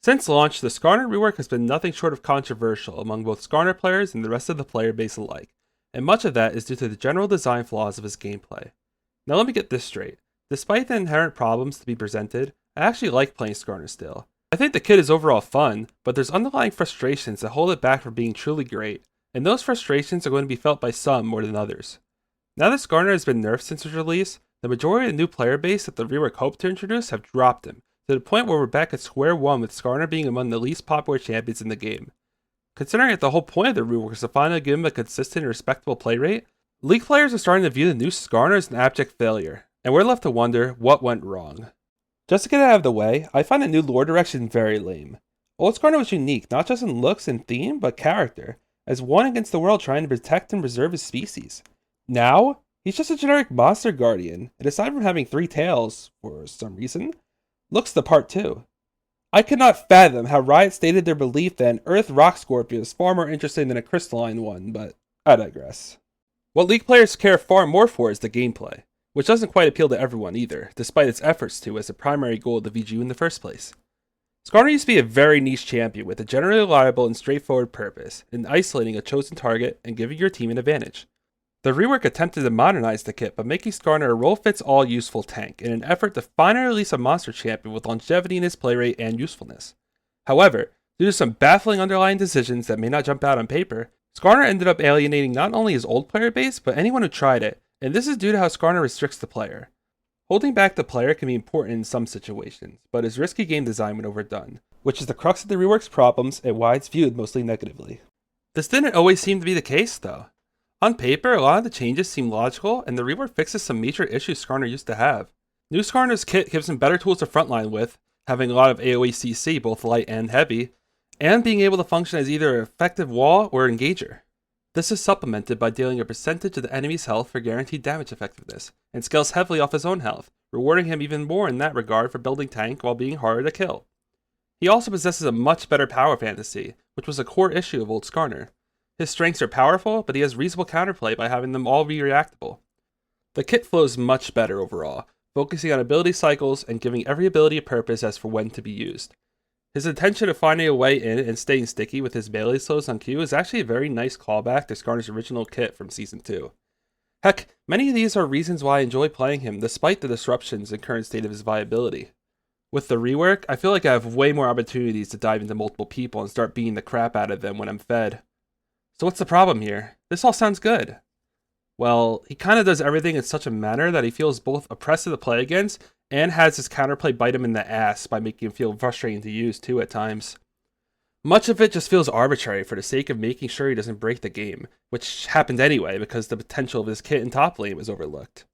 Since launch, the Skarner rework has been nothing short of controversial among both Skarner players and the rest of the player base alike, and much of that is due to the general design flaws of his gameplay. Now let me get this straight. Despite the inherent problems to be presented, I actually like playing Skarner still. I think the kit is overall fun, but there's underlying frustrations that hold it back from being truly great, and those frustrations are going to be felt by some more than others. Now that Skarner has been nerfed since its release, the majority of the new player base that the rework hoped to introduce have dropped him, to the point where we're back at square one with Skarner being among the least popular champions in the game. Considering that the whole point of the rework is to finally give him a consistent and respectable play rate, League players are starting to view the new Skarner as an abject failure, and we're left to wonder what went wrong. Just to get it out of the way, I find the new lore direction very lame. Old Skarner was unique, not just in looks and theme, but character, as one against the world trying to protect and preserve his species. Now, he's just a generic monster guardian, and aside from having 3 tails, for some reason, looks the part too. I could not fathom how Riot stated their belief that an Earth Rock Scorpion is far more interesting than a crystalline one, but I digress. What League players care far more for is the gameplay, which doesn't quite appeal to everyone either, despite its efforts to as the primary goal of the VGU in the first place. Skarner used to be a very niche champion with a generally reliable and straightforward purpose, in isolating a chosen target and giving your team an advantage. The rework attempted to modernize the kit by making Skarner a role-fits-all useful tank in an effort to finally release a monster champion with longevity in his play rate and usefulness. However, due to some baffling underlying decisions that may not jump out on paper, Skarner ended up alienating not only his old player base, but anyone who tried it, and this is due to how Skarner restricts the player. Holding back the player can be important in some situations, but is risky game design when overdone, which is the crux of the rework's problems and why it's viewed mostly negatively. This didn't always seem to be the case, though. On paper, a lot of the changes seem logical, and the rework fixes some major issues Skarner used to have. New Skarner's kit gives him better tools to frontline with, having a lot of AoE CC, both light and heavy, and being able to function as either an effective wall or engager. This is supplemented by dealing a percentage of the enemy's health for guaranteed damage effectiveness, and scales heavily off his own health, rewarding him even more in that regard for building tank while being harder to kill. He also possesses a much better power fantasy, which was a core issue of old Skarner. His strengths are powerful, but he has reasonable counterplay by having them all be reactable. The kit flows much better overall, focusing on ability cycles and giving every ability a purpose as for when to be used. His intention of finding a way in and staying sticky with his melee slows on Q is actually a very nice callback to Skarner's original kit from Season 2. Heck, many of these are reasons why I enjoy playing him despite the disruptions and current state of his viability. With the rework, I feel like I have way more opportunities to dive into multiple people and start beating the crap out of them when I'm fed. So what's the problem here? This all sounds good. Well, he kinda does everything in such a manner that he feels both oppressive to play against and has his counterplay bite him in the ass by making him feel frustrating to use too at times. Much of it just feels arbitrary for the sake of making sure he doesn't break the game, which happened anyway because the potential of his kit in top lane was overlooked.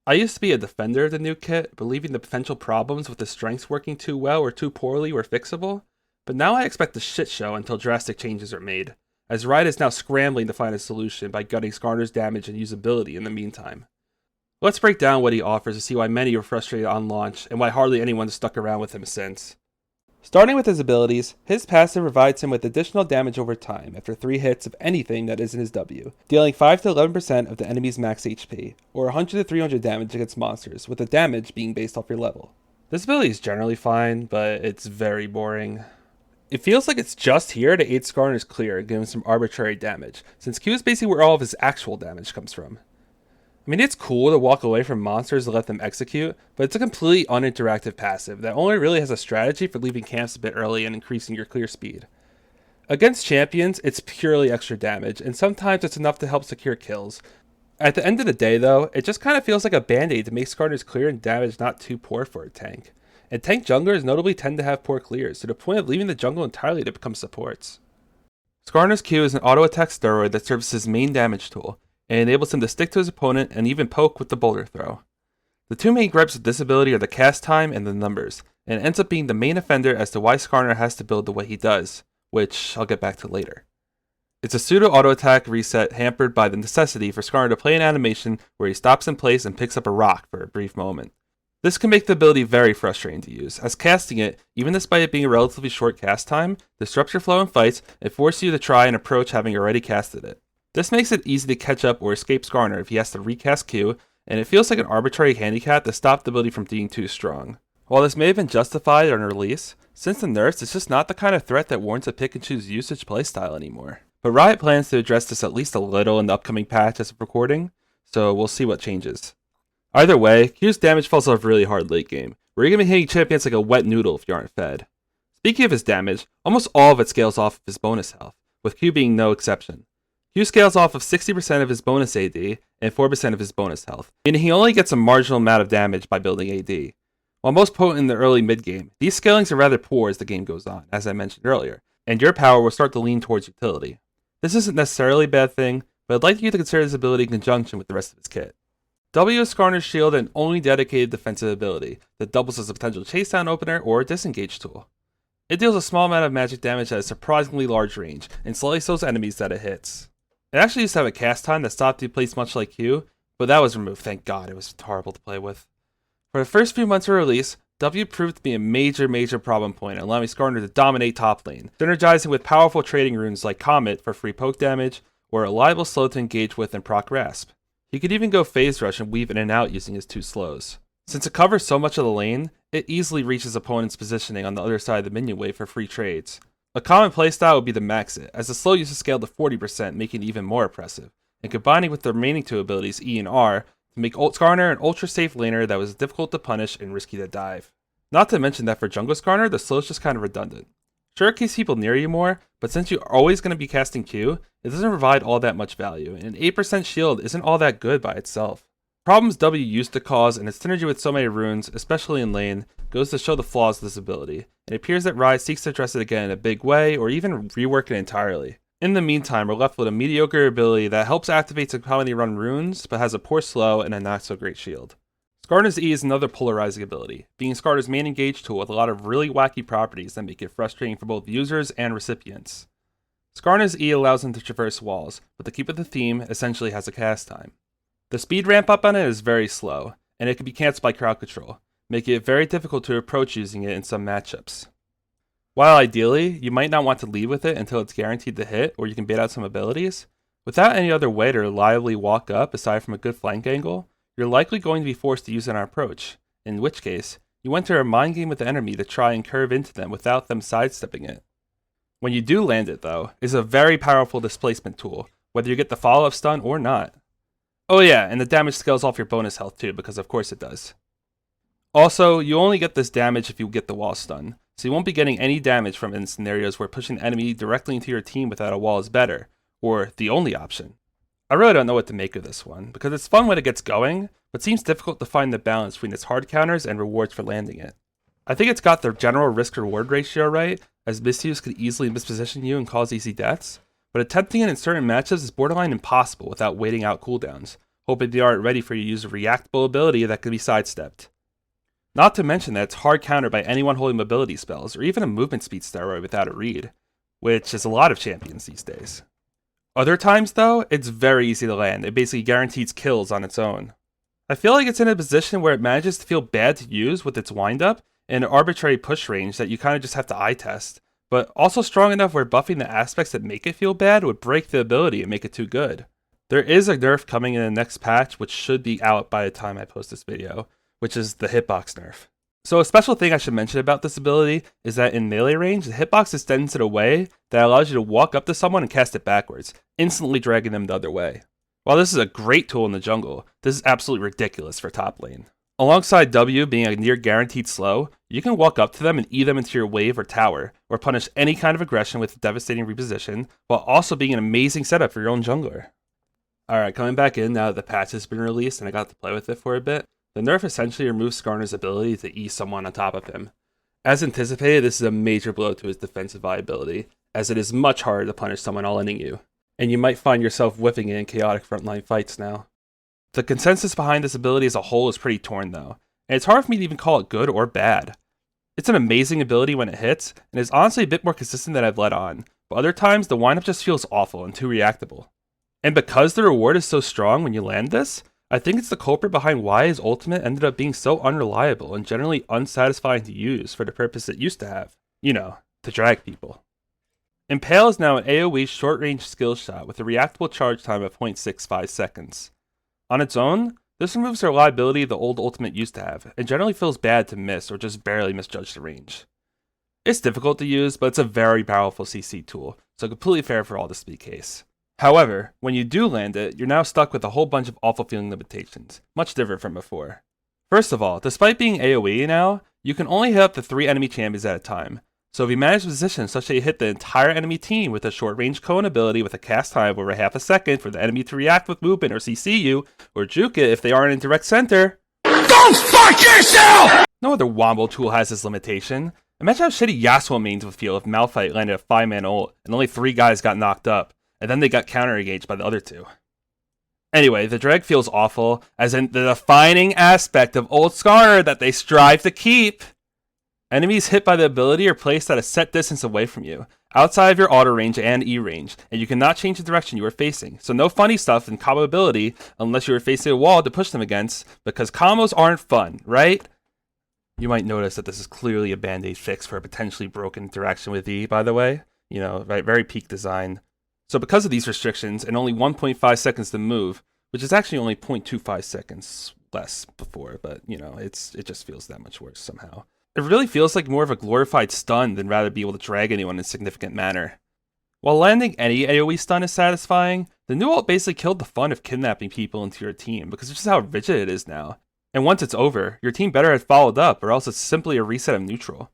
I used to be a defender of the new kit, believing the potential problems with the strengths working too well or too poorly were fixable, but now I expect a shit show until drastic changes are made, as Riot is now scrambling to find a solution by gutting Skarner's damage and usability in the meantime. Let's break down what he offers to see why many were frustrated on launch and why hardly anyone has stuck around with him since. Starting with his abilities, his passive provides him with additional damage over time after 3 hits of anything that isn't his W, dealing 5 to 11% of the enemy's max HP, or 100 to 300 damage against monsters, with the damage being based off your level. This ability is generally fine, but it's very boring. It feels like it's just here to aid Skarner's clear and give him some arbitrary damage, since Q is basically where all of his actual damage comes from. I mean, it's cool to walk away from monsters and let them execute, but it's a completely uninteractive passive that only really has a strategy for leaving camps a bit early and increasing your clear speed. Against champions, it's purely extra damage, and sometimes it's enough to help secure kills. At the end of the day though, it just kind of feels like a band-aid to make Skarner's clear and damage not too poor for a tank. And tank junglers notably tend to have poor clears, to the point of leaving the jungle entirely to become supports. Skarner's Q is an auto-attack steroid that serves as his main damage tool, and enables him to stick to his opponent and even poke with the boulder throw. The 2 main gripes with this ability are the cast time and the numbers, and it ends up being the main offender as to why Skarner has to build the way he does, which I'll get back to later. It's a pseudo auto-attack reset hampered by the necessity for Skarner to play an animation where he stops in place and picks up a rock for a brief moment. This can make the ability very frustrating to use, as casting it, even despite it being a relatively short cast time, disrupts your flow in fights and forces you to try and approach having already casted it. This makes it easy to catch up or escape Skarner if he has to recast Q, and it feels like an arbitrary handicap to stop the ability from being too strong. While this may have been justified on release, Since the nerfs, it's just not the kind of threat that warrants a pick and choose usage playstyle anymore. But Riot plans to address this at least a little in the upcoming patch as of recording, so we'll see what changes. Either way, Q's damage falls off really hard late game, where you're going to be hitting champions like a wet noodle if you aren't fed. Speaking of his damage, almost all of it scales off of his bonus health, with Q being no exception. Q scales off of 60% of his bonus AD and 4% of his bonus health, meaning he only gets a marginal amount of damage by building AD. While most potent in the early mid-game, these scalings are rather poor as the game goes on, as I mentioned earlier, and your power will start to lean towards utility. This isn't necessarily a bad thing, but I'd like you to consider this ability in conjunction with the rest of his kit. W is Skarner's shield and only dedicated defensive ability that doubles as a potential chase down opener or disengage tool. It deals a small amount of magic damage at a surprisingly large range and slightly slows enemies that it hits. It actually used to have a cast time that stopped you place much like Q, but that was removed, thank god, it was horrible to play with. For the first few months of release, W proved to be a major problem point, allowing Skarner to dominate top lane, synergizing with powerful trading runes like Comet for free poke damage, or a reliable slow to engage with and proc Rasp. He could even go phase rush and weave in and out using his 2 slows. Since it covers so much of the lane, it easily reaches opponents' positioning on the other side of the minion wave for free trades. A common playstyle would be to max it, as the slow used to scale to 40%, making it even more oppressive, and combining with the remaining 2 abilities E and R to make Skarner an ultra safe laner that was difficult to punish and risky to dive. Not to mention that for jungle Skarner, the slow is just kind of redundant. Sure, it keeps people near you more, but since you're always going to be casting Q, it doesn't provide all that much value, and an 8% shield isn't all that good by itself. Problems W used to cause and its synergy with so many runes, especially in lane, goes to show the flaws of this ability, and it appears that Riot seeks to address it again in a big way, or even rework it entirely. In the meantime, we're left with a mediocre ability that helps activate to commonly run runes, but has a poor slow and a not so great shield. Skarner's E is another polarizing ability, being Skarner's main engage tool with a lot of really wacky properties that make it frustrating for both users and recipients. Skarner's E allows him to traverse walls, but to keep with the theme, essentially has a cast time. The speed ramp up on it is very slow, and it can be cancelled by crowd control, making it very difficult to approach using it in some matchups. While ideally, you might not want to lead with it until it's guaranteed to hit, or you can bait out some abilities, without any other way to reliably walk up aside from a good flank angle, you're likely going to be forced to use an approach, in which case, you enter a mind game with the enemy to try and curve into them without them sidestepping it. When you do land it though, it's a very powerful displacement tool, whether you get the follow-up stun or not. Oh yeah, and the damage scales off your bonus health too, because of course it does. Also, you only get this damage if you get the wall stun, so you won't be getting any damage from it in scenarios where pushing the enemy directly into your team without a wall is better, or the only option. I really don't know what to make of this one, because it's fun when it gets going, but seems difficult to find the balance between its hard counters and rewards for landing it. I think it's got the general risk-reward ratio right, as misuse could easily misposition you and cause easy deaths, but attempting it in certain matchups is borderline impossible without waiting out cooldowns, hoping they aren't ready for you to use a reactable ability that can be sidestepped. Not to mention that it's hard countered by anyone holding mobility spells, or even a movement speed steroid without a read, which is a lot of champions these days. Other times, though, it's very easy to land. It basically guarantees kills on its own. I feel like it's in a position where it manages to feel bad to use with its windup and an arbitrary push range that you kind of just have to eye test, but also strong enough where buffing the aspects that make it feel bad would break the ability and make it too good. There is a nerf coming in the next patch, which should be out by the time I post this video, which is the hitbox nerf. So a special thing I should mention about this ability is that in melee range, the hitbox extends in a way that allows you to walk up to someone and cast it backwards, instantly dragging them the other way. While this is a great tool in the jungle, this is absolutely ridiculous for top lane. Alongside W being a near guaranteed slow, you can walk up to them and E them into your wave or tower, or punish any kind of aggression with devastating reposition, while also being an amazing setup for your own jungler. Alright, coming back in now that the patch has been released and I got to play with it for a bit, the nerf essentially removes Skarner's ability to E someone on top of him. As anticipated, this is a major blow to his defensive viability, as it is much harder to punish someone all-inning you, and you might find yourself whiffing it in chaotic frontline fights now. The consensus behind this ability as a whole is pretty torn though, and it's hard for me to even call it good or bad. It's an amazing ability when it hits, and is honestly a bit more consistent than I've let on, but other times the windup just feels awful and too reactable. And because the reward is so strong when you land this, I think it's the culprit behind why his ultimate ended up being so unreliable and generally unsatisfying to use for the purpose it used to have. You know, to drag people. Impale is now an AoE short-range skill shot with a reactable charge time of 0.65 seconds. On its own, this removes the reliability the old ultimate used to have, and generally feels bad to miss or just barely misjudge the range. It's difficult to use, but it's a very powerful CC tool, so completely fair for all this to be the case. However, when you do land it, you're now stuck with a whole bunch of awful feeling limitations, much different from before. First of all, despite being AoE now, you can only hit up to 3 enemy champions at a time. So if you manage to position such that you hit the entire enemy team with a short range cone ability with a cast time of over half a second for the enemy to react with movement or CC you, or juke it if they aren't in direct center. Go fuck yourself! No other wombo tool has this limitation. Imagine how shitty Yasuo mains would feel if Malphite landed a 5-man ult and only 3 guys got knocked up, and then they got counter-engaged by the other 2. Anyway, the drag feels awful, as in the defining aspect of old Skarner that they strive to keep. Enemies hit by the ability are placed at a set distance away from you, outside of your auto range and E range, and you cannot change the direction you are facing, so no funny stuff in combo ability unless you are facing a wall to push them against, because combos aren't fun, right? You might notice that this is clearly a band-aid fix for a potentially broken interaction with E, by the way. You know, right, very peak design. So because of these restrictions, and only 1.5 seconds to move, which is actually only 0.25 seconds less before, but, you know, it just feels that much worse somehow. It really feels like more of a glorified stun than rather be able to drag anyone in a significant manner. While landing any AoE stun is satisfying, the new ult basically killed the fun of kidnapping people into your team because of just how rigid it is now. And once it's over, your team better have followed up or else it's simply a reset of neutral.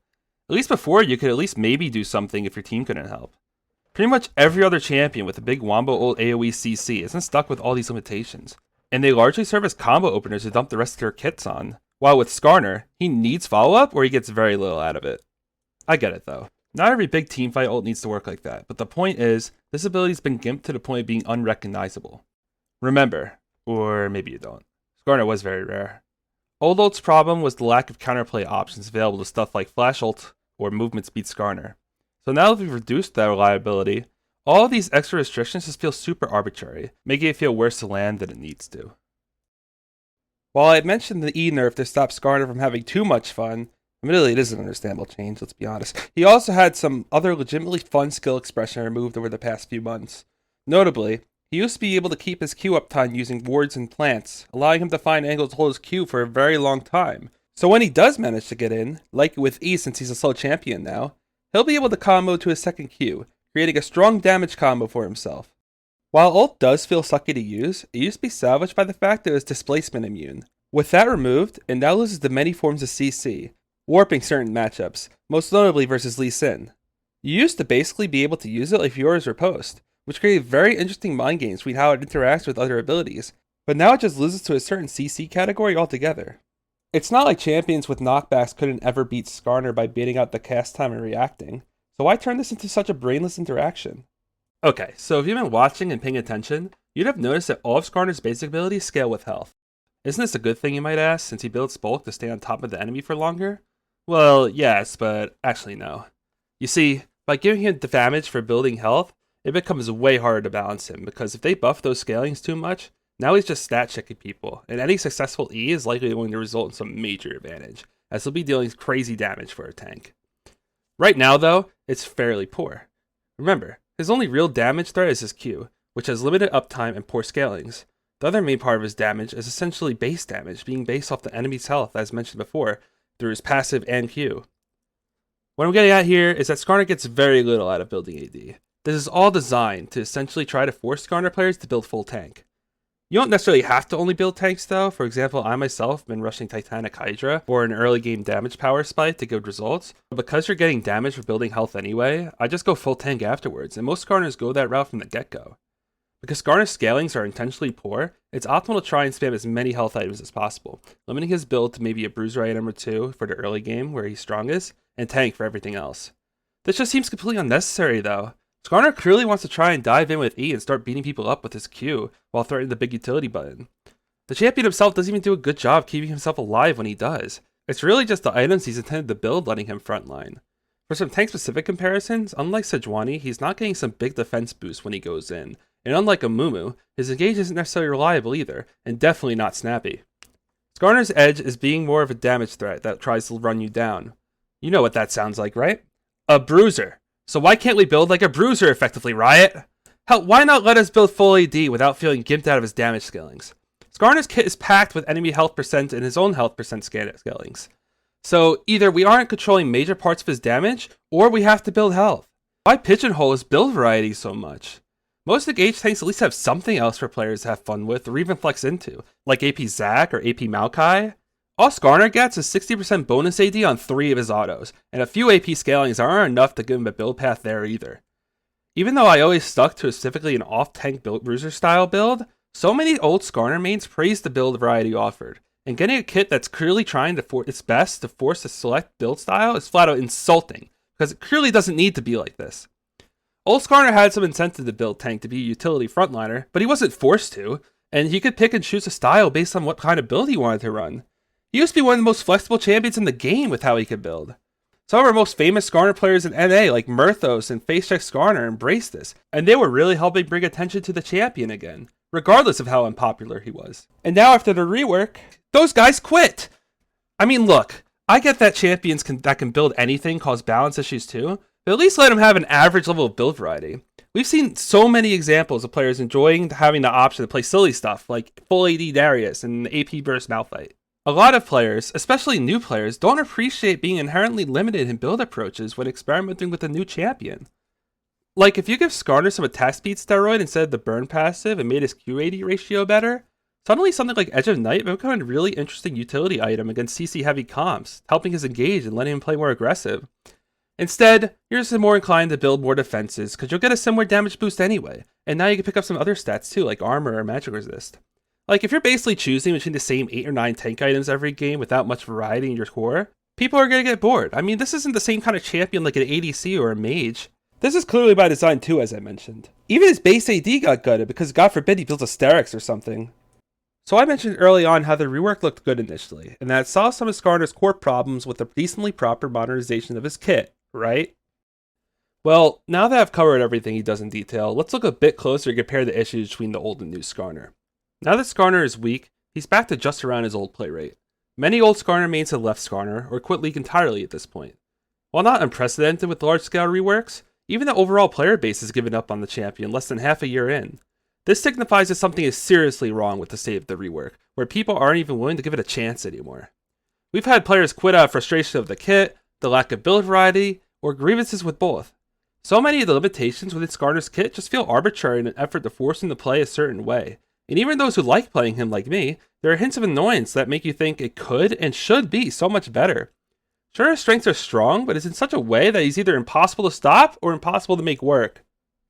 At least before, you could at least maybe do something if your team couldn't help. Pretty much every other champion with a big wombo ult AoE CC isn't stuck with all these limitations, and they largely serve as combo openers to dump the rest of their kits on. While with Skarner, he needs follow-up or he gets very little out of it. I get it though. Not every big teamfight ult needs to work like that, but the point is, this ability's been gimped to the point of being unrecognizable. Remember, or maybe you don't, Skarner was very rare. Old ult's problem was the lack of counterplay options available to stuff like flash ult or movement speed Skarner. So now that we've reduced that reliability, all of these extra restrictions just feel super arbitrary, making it feel worse to land than it needs to. While I had mentioned the E nerf to stop Skarner from having too much fun, admittedly it is an understandable change, let's be honest, he also had some other legitimately fun skill expression removed over the past few months. Notably, he used to be able to keep his Q uptime using wards and plants, allowing him to find angles to hold his Q for a very long time. So when he does manage to get in, like with E since he's a slow champion now, he'll be able to combo to his second Q, creating a strong damage combo for himself. While ult does feel sucky to use, it used to be salvaged by the fact that it was displacement immune. With that removed, it now loses the many forms of CC, warping certain matchups, most notably versus Lee Sin. You used to basically be able to use it like yours or post, which created very interesting mind games between how it interacts with other abilities, but now it just loses to a certain CC category altogether. It's not like champions with knockbacks couldn't ever beat Skarner by baiting out the cast time and reacting, so why turn this into such a brainless interaction? Okay, so if you've been watching and paying attention, you'd have noticed that all of Skarner's basic abilities scale with health. Isn't this a good thing, you might ask, since he builds bulk to stay on top of the enemy for longer? Well, yes, but actually no. You see, by giving him the damage for building health, it becomes way harder to balance him, because if they buff those scalings too much, now he's just stat checking people, and any successful E is likely going to result in some major advantage, as he'll be dealing crazy damage for a tank. Right now though, it's fairly poor. Remember, his only real damage threat is his Q, which has limited uptime and poor scalings. The other main part of his damage is essentially base damage, being based off the enemy's health, as mentioned before, through his passive and Q. What I'm getting at here is that Skarner gets very little out of building AD. This is all designed to essentially try to force Skarner players to build full tank. You don't necessarily have to only build tanks though. For example, I myself have been rushing Titanic Hydra for an early game damage power spike to good results. But because you're getting damage for building health anyway, I just go full tank afterwards, and most Skarners go that route from the get-go. Because Skarner's scalings are intentionally poor, it's optimal to try and spam as many health items as possible, limiting his build to maybe a bruiser item or 2 for the early game where he's strongest, and tank for everything else. This just seems completely unnecessary though. Skarner clearly wants to try and dive in with E and start beating people up with his Q while threatening the big utility button. The champion himself doesn't even do a good job keeping himself alive when he does. It's really just the items he's intended to build letting him frontline. For some tank-specific comparisons, unlike Sejuani, he's not getting some big defense boost when he goes in, and unlike Amumu, his engage isn't necessarily reliable either, and definitely not snappy. Skarner's edge is being more of a damage threat that tries to run you down. You know what that sounds like, right? A bruiser. So why can't we build like a bruiser effectively, Riot? Hell, why not let us build full AD without feeling gimped out of his damage scalings? Skarner's kit is packed with enemy health percent and his own health percent scalings. So either we aren't controlling major parts of his damage, or we have to build health. Why pigeonhole his build variety so much? Most engaged tanks at least have something else for players to have fun with or even flex into, like AP Zac or AP Maokai. All Skarner gets is 60% bonus AD on 3 of his autos, and a few AP scalings aren't enough to give him a build path there either. Even though I always stuck to specifically an off-tank bruiser style build, so many old Skarner mains praised the build variety offered, and getting a kit that's clearly trying its best to force a select build style is flat out insulting, because it clearly doesn't need to be like this. Old Skarner had some incentive to build tank to be a utility frontliner, but he wasn't forced to, and he could pick and choose a style based on what kind of build he wanted to run. He used to be one of the most flexible champions in the game with how he could build. Some of our most famous Skarner players in NA, like Murthos and FaceCheck Skarner, embraced this, and they were really helping bring attention to the champion again, regardless of how unpopular he was. And now after the rework, those guys quit! I mean, look, I get that champions that can build anything cause balance issues too, but at least let them have an average level of build variety. We've seen so many examples of players enjoying having the option to play silly stuff, like full AD Darius and AP Burst Malphite. A lot of players, especially new players, don't appreciate being inherently limited in build approaches when experimenting with a new champion. Like, if you give Skarner some attack speed steroid instead of the burn passive and made his QAD ratio better, suddenly something like Edge of Night would become a really interesting utility item against CC heavy comps, helping his engage and letting him play more aggressive. Instead, you're just more inclined to build more defenses, because you'll get a similar damage boost anyway, and now you can pick up some other stats too, like armor or magic resist. Like, if you're basically choosing between the same 8 or 9 tank items every game without much variety in your core, people are going to get bored. I mean, this isn't the same kind of champion like an ADC or a mage. This is clearly by design too, as I mentioned. Even his base AD got gutted because God forbid he builds a Sterix or something. So I mentioned early on how the rework looked good initially, and that it solved some of Skarner's core problems with a decently proper modernization of his kit, right? Well, now that I've covered everything he does in detail, let's look a bit closer and compare the issues between the old and new Skarner. Now that Skarner is weak, he's back to just around his old play rate. Many old Skarner mains have left Skarner, or quit League entirely at this point. While not unprecedented with large-scale reworks, even the overall player base has given up on the champion less than half a year in. This signifies that something is seriously wrong with the state of the rework, where people aren't even willing to give it a chance anymore. We've had players quit out of frustration of the kit, the lack of build variety, or grievances with both. So many of the limitations within Skarner's kit just feel arbitrary in an effort to force him to play a certain way. And even those who like playing him like me, there are hints of annoyance that make you think it could and should be so much better. Sure, his strengths are strong, but it's in such a way that he's either impossible to stop or impossible to make work.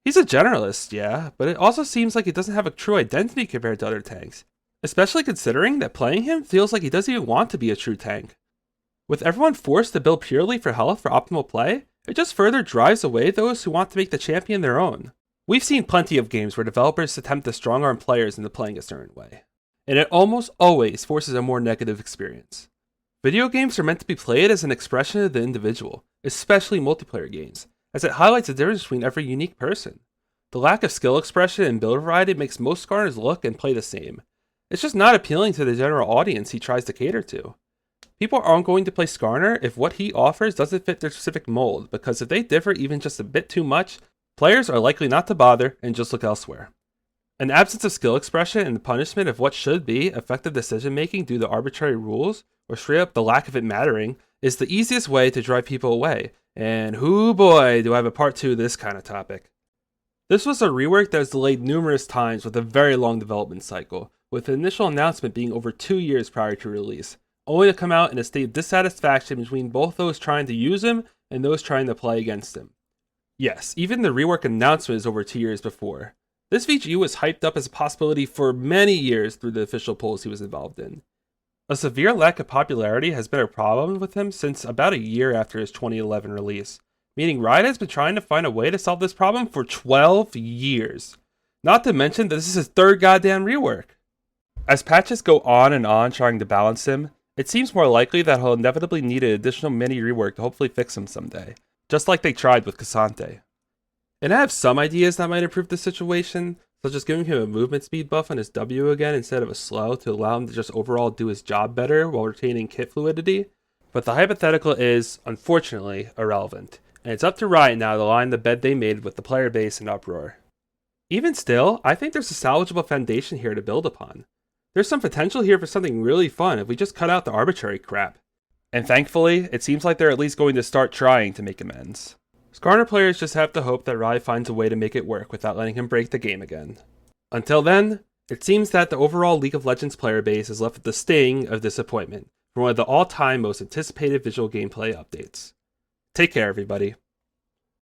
He's a generalist, yeah, but it also seems like he doesn't have a true identity compared to other tanks, especially considering that playing him feels like he doesn't even want to be a true tank. With everyone forced to build purely for health for optimal play, it just further drives away those who want to make the champion their own. We've seen plenty of games where developers attempt to strong-arm players into playing a certain way, and it almost always forces a more negative experience. Video games are meant to be played as an expression of the individual, especially multiplayer games, as it highlights the difference between every unique person. The lack of skill expression and build variety makes most Skarners look and play the same. It's just not appealing to the general audience he tries to cater to. People aren't going to play Skarner if what he offers doesn't fit their specific mold, because if they differ even just a bit too much, players are likely not to bother and just look elsewhere. An absence of skill expression and the punishment of what should be effective decision making due to arbitrary rules, or straight up the lack of it mattering, is the easiest way to drive people away. And hoo boy, do I have a part 2 of this kind of topic. This was a rework that was delayed numerous times with a very long development cycle, with the initial announcement being over 2 years prior to release, only to come out in a state of dissatisfaction between both those trying to use him and those trying to play against him. Yes, even the rework announcement is over 2 years before. This VGU was hyped up as a possibility for many years through the official polls he was involved in. A severe lack of popularity has been a problem with him since about a year after his 2011 release, meaning Riot has been trying to find a way to solve this problem for 12 years. Not to mention that this is his third goddamn rework. As patches go on and on trying to balance him, it seems more likely that he'll inevitably need an additional mini rework to hopefully fix him someday, just like they tried with Cassante. And I have some ideas that might improve the situation, such as giving him a movement speed buff on his W again instead of a slow to allow him to just overall do his job better while retaining kit fluidity, but the hypothetical is, unfortunately, irrelevant, and it's up to Riot now to line the bed they made with the player base in uproar. Even still, I think there's a salvageable foundation here to build upon. There's some potential here for something really fun if we just cut out the arbitrary crap. And thankfully, it seems like they're at least going to start trying to make amends. Skarner players just have to hope that Riot finds a way to make it work without letting him break the game again. Until then, it seems that the overall League of Legends player base is left with the sting of disappointment for one of the all-time most anticipated visual gameplay updates. Take care, everybody.